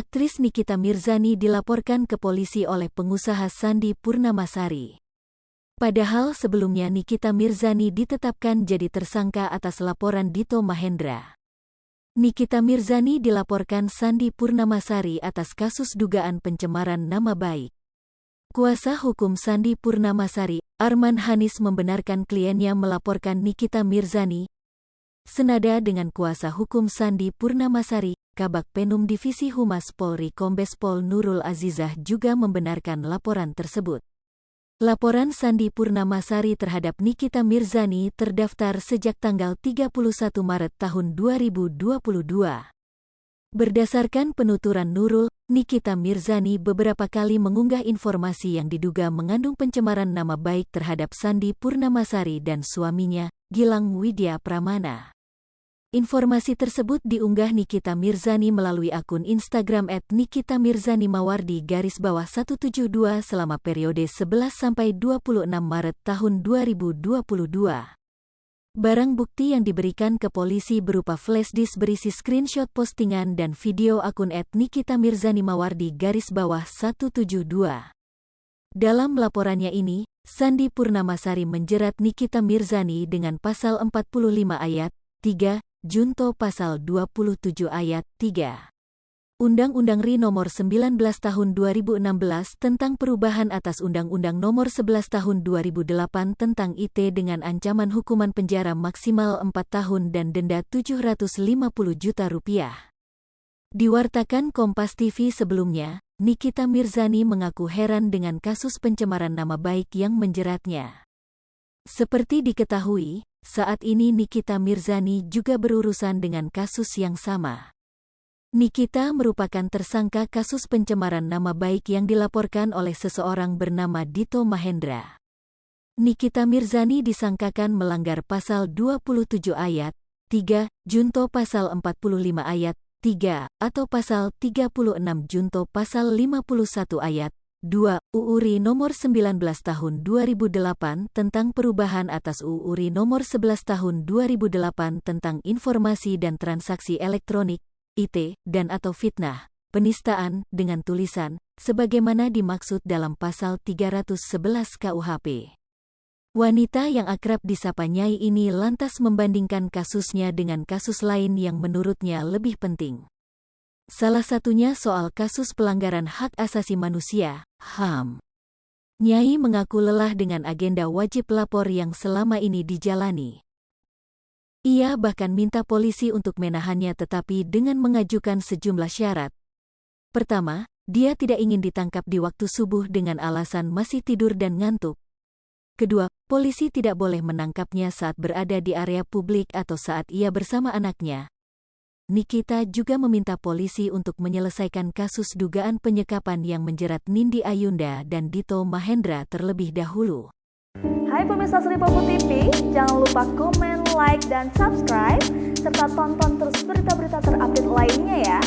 Aktris Nikita Mirzani dilaporkan ke polisi oleh pengusaha Sandy Purnamasari. Padahal sebelumnya Nikita Mirzani ditetapkan jadi tersangka atas laporan Dito Mahendra. Nikita Mirzani dilaporkan Sandy Purnamasari atas kasus dugaan pencemaran nama baik. Kuasa hukum Sandy Purnamasari, Arman Hanis, membenarkan kliennya melaporkan Nikita Mirzani. Senada dengan kuasa hukum Sandy Purnamasari, Kabag Penum Divisi Humas Polri Kombes Pol Nurul Azizah juga membenarkan laporan tersebut. Laporan Sandy Purnamasari terhadap Nikita Mirzani terdaftar sejak tanggal 31 Maret tahun 2022. Berdasarkan penuturan Nurul, Nikita Mirzani beberapa kali mengunggah informasi yang diduga mengandung pencemaran nama baik terhadap Sandy Purnamasari dan suaminya, Gilang Widya Pramana. Informasi tersebut diunggah Nikita Mirzani melalui akun Instagram @NikitaMirzaniMawardi_172 selama periode 11–26 Maret tahun 2022. Barang bukti yang diberikan ke polisi berupa flash disk berisi screenshot postingan dan video akun @NikitaMirzaniMawardi_172. Dalam laporannya ini, Sandy Purnamasari menjerat Nikita Mirzani dengan pasal 45 ayat 3, Junto pasal 27 ayat 3. Undang-Undang RI Nomor 19 Tahun 2016 tentang perubahan atas Undang-Undang Nomor 11 Tahun 2008 tentang IT dengan ancaman hukuman penjara maksimal 4 tahun dan denda Rp750 juta. Diwartakan Kompas TV sebelumnya, Nikita Mirzani mengaku heran dengan kasus pencemaran nama baik yang menjeratnya. Seperti diketahui, saat ini Nikita Mirzani juga berurusan dengan kasus yang sama. Nikita merupakan tersangka kasus pencemaran nama baik yang dilaporkan oleh seseorang bernama Dito Mahendra. Nikita Mirzani disangkakan melanggar pasal 27 ayat 3, Junto pasal 45 ayat 3, atau pasal 36 Junto pasal 51 ayat 2, UU RI Nomor 19 Tahun 2008 tentang perubahan atas UU RI Nomor 11 Tahun 2008 tentang informasi dan transaksi elektronik, IT, dan atau fitnah, penistaan, dengan tulisan, sebagaimana dimaksud dalam pasal 311 KUHP. Wanita yang akrab disapa Nyai ini lantas membandingkan kasusnya dengan kasus lain yang menurutnya lebih penting. Salah satunya soal kasus pelanggaran hak asasi manusia, HAM. Nyai mengaku lelah dengan agenda wajib lapor yang selama ini dijalani. Ia bahkan minta polisi untuk menahannya tetapi dengan mengajukan sejumlah syarat. Pertama, dia tidak ingin ditangkap di waktu subuh dengan alasan masih tidur dan ngantuk. Kedua, polisi tidak boleh menangkapnya saat berada di area publik atau saat ia bersama anaknya. Nikita juga meminta polisi untuk menyelesaikan kasus dugaan penyekapan yang menjerat Nindi Ayunda dan Dito Mahendra terlebih dahulu. Hai pemirsa Sri Popo TV, jangan lupa komen, like, dan subscribe, serta tonton terus berita-berita terupdate lainnya ya.